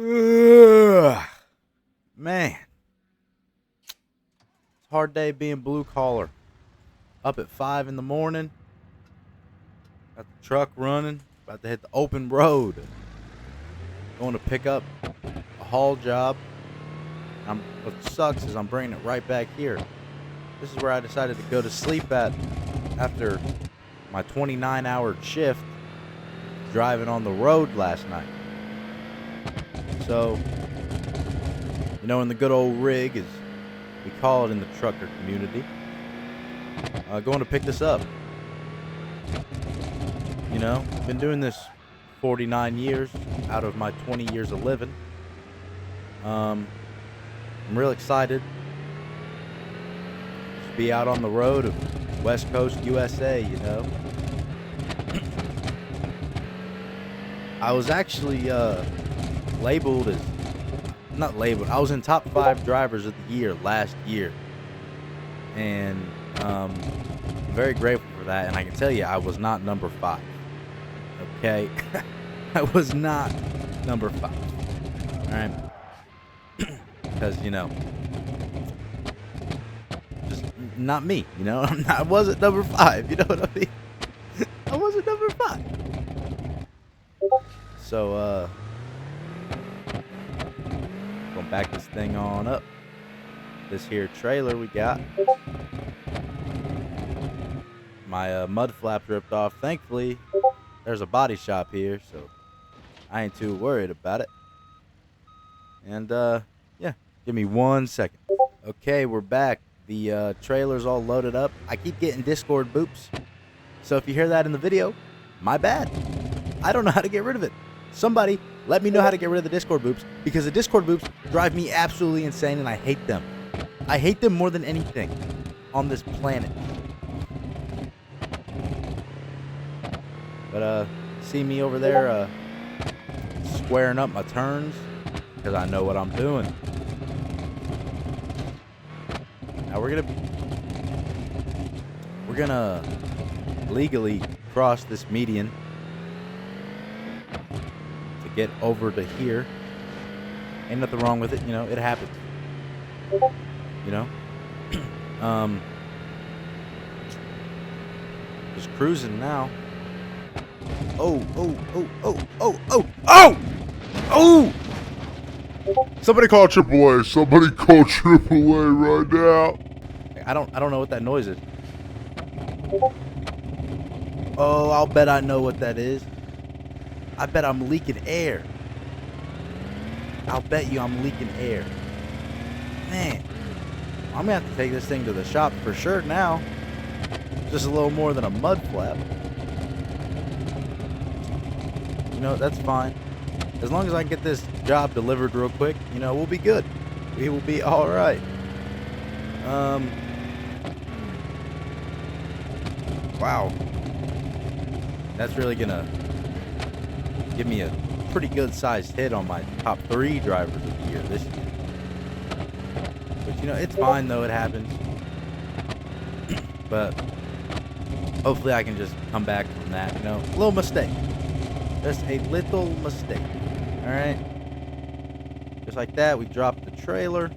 Ugh. Man, it's a hard day being blue collar. Up at 5 in the morning, got the truck running, about to hit the open road, going to pick up a haul job. What sucks is I'm bringing it right back here. This is where I decided to go to sleep at after my 29-hour shift driving on the road last night. So, in the good old rig, as we call it in the trucker community, going to pick this up. Been doing this 49 years out of my 20 years of living. I'm real excited to be out on the road of West Coast USA, I was actually labeled as, not labeled, I was in top 5 drivers of the year last year. And I'm very grateful for that. And I can tell you, I was not number 5. Okay? I was not number 5. All right? Because, just not me, I wasn't number 5, you know what I mean? I wasn't number 5. So, gonna back this thing on up. This here trailer we got. My mud flap ripped off. Thankfully, there's a body shop here, so I ain't too worried about it. And, yeah, give me 1 second. Okay, we're back. The trailer's all loaded up. I keep getting Discord boops. So if you hear that in the video, my bad. I don't know how to get rid of it. Somebody let me know how to get rid of the Discord boops, because the Discord boops drive me absolutely insane and I hate them. I hate them more than anything on this planet. But see me over there squaring up my turns, because I know what I'm doing. Now we're gonna legally cross this median to get over to here. Ain't nothing wrong with it, it happens. Just cruising now. Oh! Somebody call AAA. Somebody call AAA right now. I don't know what that noise is. Oh, I'll bet I know what that is. I bet I'm leaking air. I'll bet you I'm leaking air. Man, I'm gonna have to take this thing to the shop for sure now. Just a little more than a mud flap. That's fine. As long as I can get this job delivered real quick, we'll be good. We will be all right. Wow. That's really gonna give me a pretty good sized hit on my top 3 drivers of the year this year. But it's fine though, it happens. But hopefully I can just come back from that, a little mistake. Just a little mistake. Alright. Just like that, we dropped the trailer.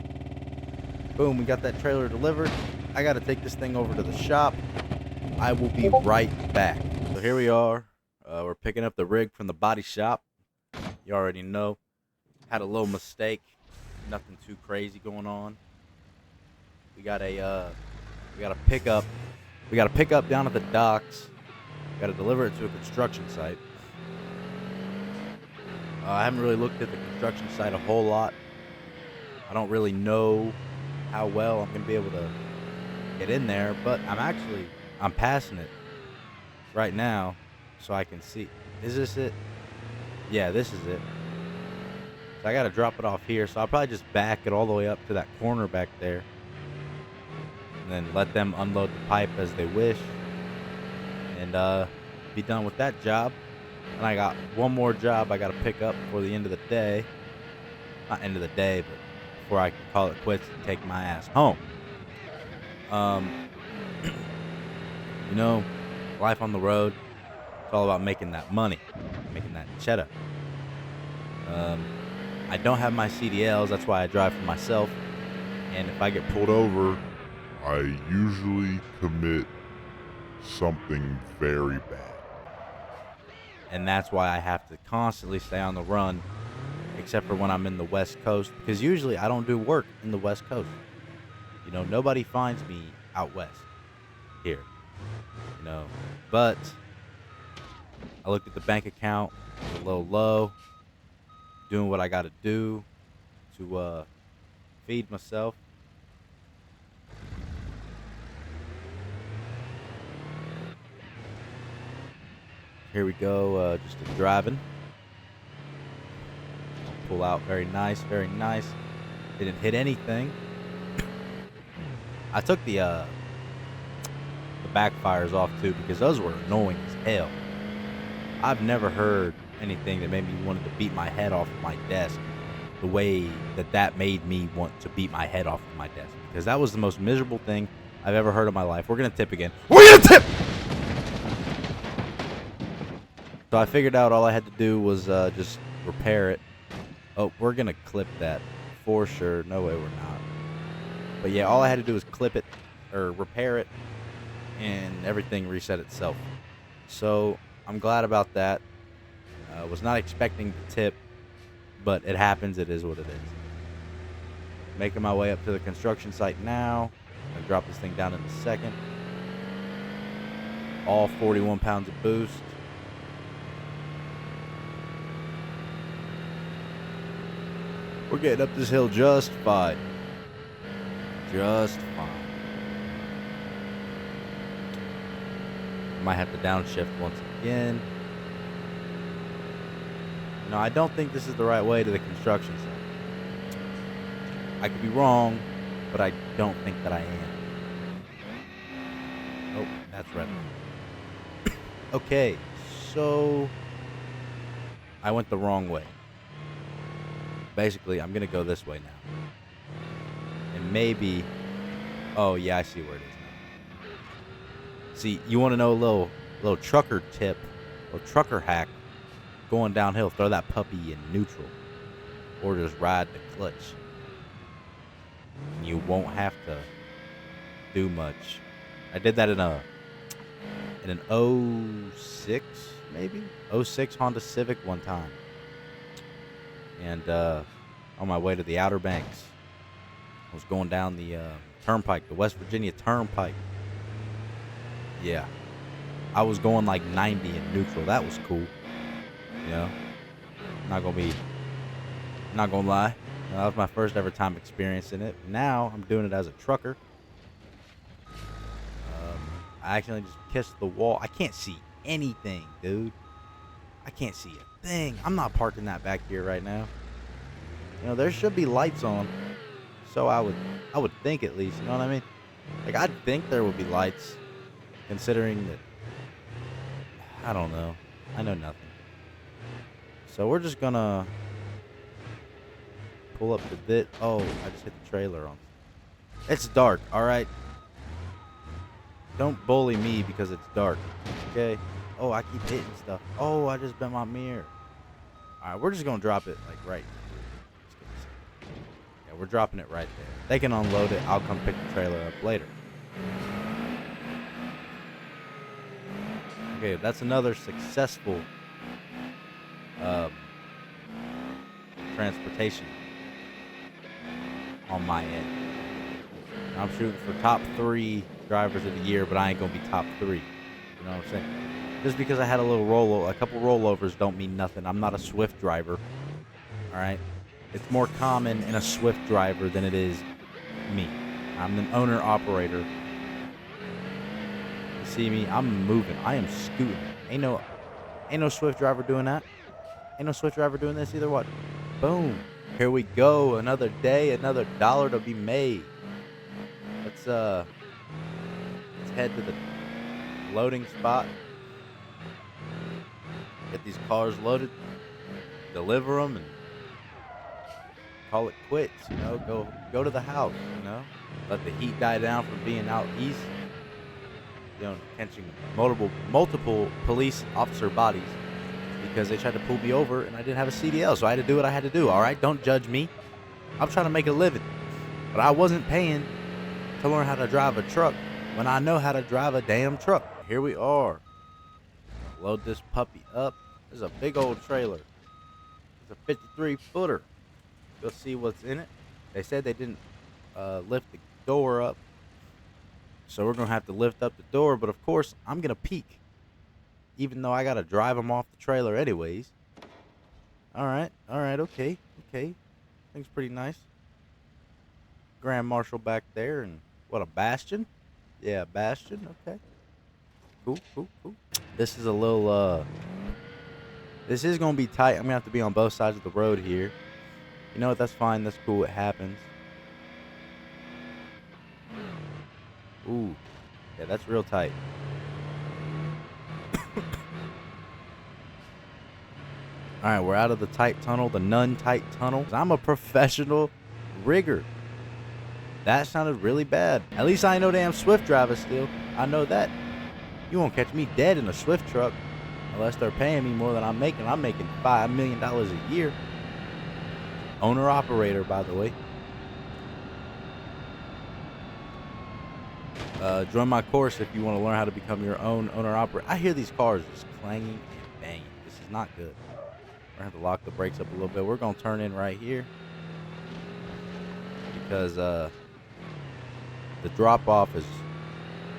Boom, we got that trailer delivered. I gotta take this thing over to the shop. I will be right back. So here we are. We're picking up the rig from the body shop. You already know. Had a little mistake. Nothing too crazy going on. We got a pickup. We got a pickup down at the docks. Got to deliver it to a construction site. I haven't really looked at the construction site a whole lot. I don't really know how well I'm gonna be able to get in there, but I'm passing it right now so I can see. Is this it? Yeah, this is it. So I gotta drop it off here, so I'll probably just back it all the way up to that corner back there and then let them unload the pipe as they wish, and be done with that job. And I got one more job I gotta pick up before the end of the day. Not end of the day, but before I can call it quits and take my ass home. Life on the road, it's all about making that money, making that cheddar. I don't have my CDLs. That's why I drive for myself. And if I get pulled over, I usually commit something very bad. and that's why I have to constantly stay on the run, except for when I'm in the West Coast, because usually I don't do work in the West Coast. Nobody finds me out west here, you know. But I looked at the bank account, it's a little low, doing what I got to do to feed myself. Here we go, just driving. Pull out, very nice, very nice. Didn't hit anything. I took the backfires off too because those were annoying as hell. I've never heard anything that made me wanted to beat my head off of my desk the way that made me want to beat my head off of my desk, because that was the most miserable thing I've ever heard in my life. We're gonna tip again. We're gonna tip. So I figured out all I had to do was just repair it. Oh, we're gonna clip that for sure. No way we're not. But yeah, all I had to do was clip it or repair it, and everything reset itself. So I'm glad about that. Was not expecting the tip, but it happens. It is what it is. Making my way up to the construction site now. I'm gonna drop this thing down in a second. All 41 pounds of boost. We're getting up this hill just fine. Just fine. Might have to downshift once again. No, I don't think this is the right way to the construction site. I could be wrong, but I don't think that I am. Oh, that's red. Okay, so I went the wrong way. Basically, I'm going to go this way now. And maybe... Oh, yeah, I see where it is now. See, you want to know a little trucker tip, or trucker hack, going downhill, throw that puppy in neutral. Or just ride the clutch. And you won't have to do much. I did that in an 06, maybe? 06 Honda Civic one time. And on my way to the Outer Banks, I was going down the turnpike, the West Virginia Turnpike. Yeah, I was going like 90 in neutral. That was cool. Not gonna lie. That was my first ever time experiencing it. Now I'm doing it as a trucker. I accidentally just kissed the wall. I can't see anything, dude. I can't see a thing. I'm not parking that back here right now. There should be lights on. So I would think, at least, you know what I mean? Like, I'd think there would be lights, considering that, I don't know. I know nothing. So we're just gonna pull up to this. Oh, I just hit the trailer on. It's dark, alright? Don't bully me because it's dark, okay? Oh, I keep hitting stuff. Oh, I just bent my mirror. Alright, we're just gonna drop it, like, right here. Yeah, we're dropping it right there. They can unload it. I'll come pick the trailer up later. Okay, that's another successful transportation on my end. I'm shooting for top 3 drivers of the year, but I ain't gonna be top 3. You know what I'm saying? Just because I had a couple rollovers don't mean nothing. I'm not a Swift driver. All right, it's more common in a Swift driver than it is me. I'm an owner operator. You see me? I'm moving. I am scooting. Ain't no Swift driver doing that. Ain't no Swift driver doing this either. What? Boom. Here we go. Another day, another dollar to be made. Let's head to the loading spot. Get these cars loaded, deliver them, and call it quits. Go to the house. Let the heat die down from being out east. Catching multiple police officer bodies. because they tried to pull me over and I didn't have a CDL, so I had to do what I had to do. All right, don't judge me. I'm trying to make a living, but I wasn't paying to learn how to drive a truck when I know how to drive a damn truck. Here we are. Load this puppy up. There's a big old trailer. It's a 53 footer. You'll see what's in it. They said they didn't lift the door up, so we're gonna have to lift up the door. But of course, I'm gonna peek, even though I gotta drive them off the trailer anyways. All right, okay. Thing's pretty nice. Grand Marshal back there, and what, a Bastion? Yeah, Bastion. Okay. Cool. This is a little this is gonna be tight. I'm gonna have to be on both sides of the road here. You know what? That's fine. That's cool. It happens. Ooh. Yeah, that's real tight. Alright, we're out of the tight tunnel, the non-tight tunnel. I'm a professional rigger. That sounded really bad. At least I ain't no damn Swift driver still. I know that. You won't catch me dead in a Swift truck unless they're paying me more than I'm making. I'm making $5 million a year. Owner-operator, by the way. Join my course if you want to learn how to become your own owner-operator. I hear these cars just clanging and banging. This is not good. We're going to have to lock the brakes up a little bit. We're going to turn in right here because the drop-off is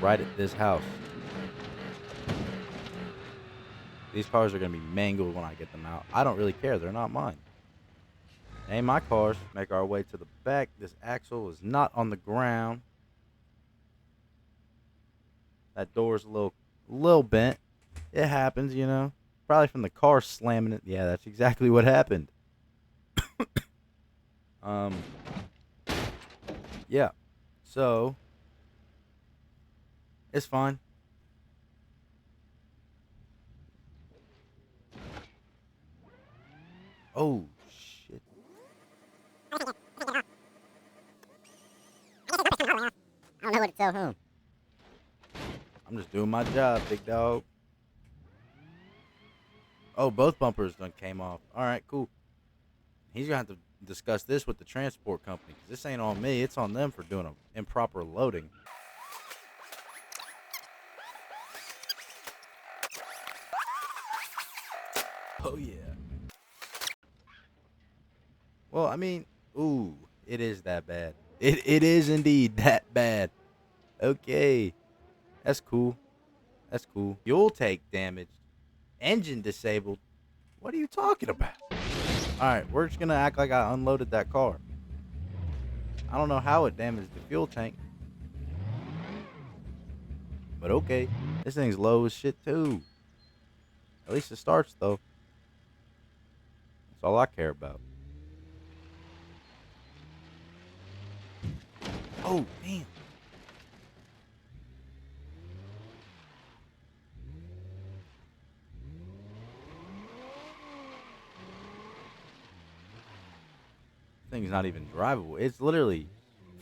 right at this house. These cars are going to be mangled when I get them out. I don't really care. They're not mine. They ain't my cars. Make our way to the back. This axle is not on the ground. That door's a little bent. It happens, you know. Probably from the car slamming it. Yeah, that's exactly what happened. Yeah. So, it's fine. Oh, shit. I don't know what to tell whom. I'm just doing my job, big dog. Oh, both bumpers done came off. All right, cool. He's going to have to discuss this with the transport company, because this ain't on me. It's on them for doing an improper loading. Oh, yeah. Well, I mean, ooh, it is that bad. It is indeed that bad. Okay. That's cool. That's cool. Fuel tank damaged. Engine disabled. What are you talking about? Alright, we're just going to act like I unloaded that car. I don't know how it damaged the fuel tank. But okay. This thing's low as shit too. At least it starts though. That's all I care about. Oh, damn. Thing's not even drivable. It's literally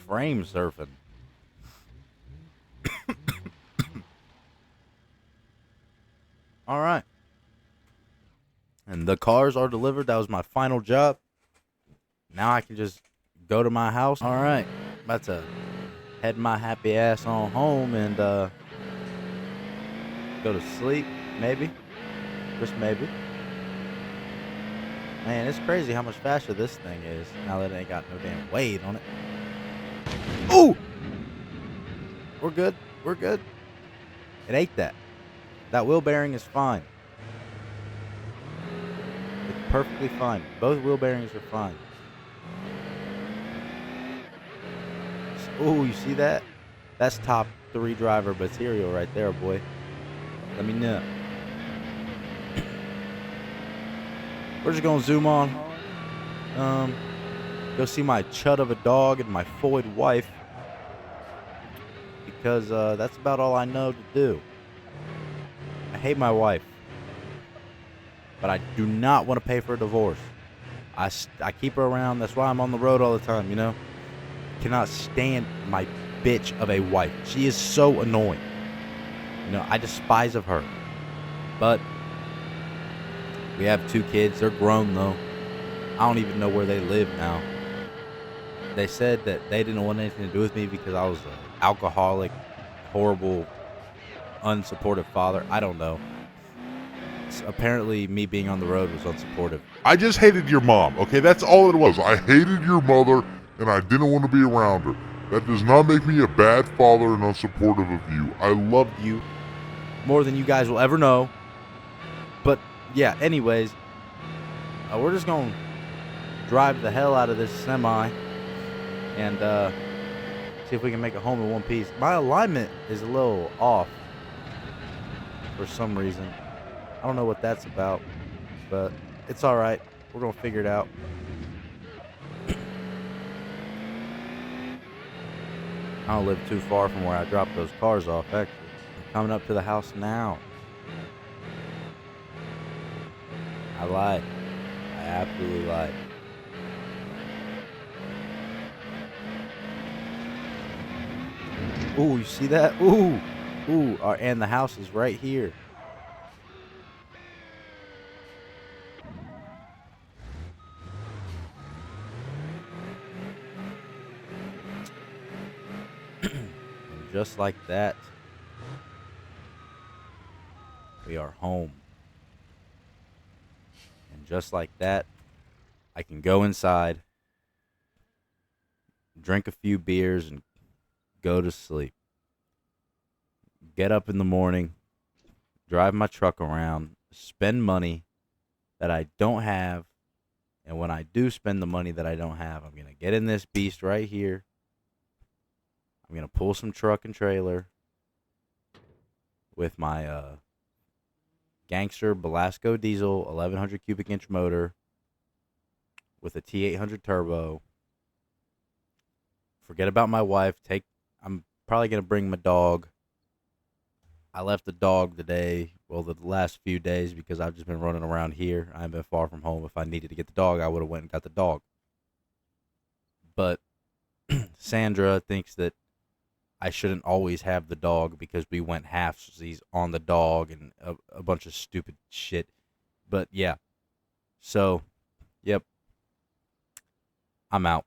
frame surfing. All right. And the cars are delivered. That was my final job. Now I can just go to my house. All right. About to head my happy ass on home and go to sleep. Maybe. Just maybe. Man, it's crazy how much faster this thing is now that it ain't got no damn weight on it. Ooh! We're good. We're good. It ate that. That wheel bearing is fine. It's perfectly fine. Both wheel bearings are fine. Ooh, you see that? That's top 3 driver material right there, boy. Let me know. We're just gonna zoom on. Go see my chud of a dog and my foyed wife. Because that's about all I know to do. I hate my wife. But I do not want to pay for a divorce. I keep her around. That's why I'm on the road all the time, you know. Cannot stand my bitch of a wife. She is so annoying. You know, I despise of her. But We have 2 kids. They're grown, though. I don't even know where they live now. They said that they didn't want anything to do with me because I was an alcoholic, horrible, unsupportive father. I don't know. Apparently, me being on the road was unsupportive. I just hated your mom, okay? That's all it was. I hated your mother, and I didn't want to be around her. That does not make me a bad father and unsupportive of you. I loved you. More than you guys will ever know. But, yeah, anyways, we're just going to drive the hell out of this semi and see if we can make it home in one piece. My alignment is a little off for some reason. I don't know what that's about, but it's all right. We're going to figure it out. I don't live too far from where I dropped those cars off, actually. I'm coming up to the house now. I lied. I absolutely lied. Ooh, you see that? Ooh. Ooh, and the house is right here. And just like that, we are home. And just like that, I can go inside, drink a few beers, and go to sleep. Get up in the morning, drive my truck around, spend money that I don't have. And when I do spend the money that I don't have, I'm going to get in this beast right here. I'm going to pull some truck and trailer with my Gangster Belasco diesel 1100 cubic inch motor with a T800 turbo. Forget about my wife. I'm probably going to bring my dog. I left the dog today, well, the last few days, because I've just been running around here. I haven't been far from home. If I needed to get the dog, I would have went and got the dog. But Sandra thinks that I shouldn't always have the dog because we went halfsies on the dog and a bunch of stupid shit. But yeah. So, yep. I'm out.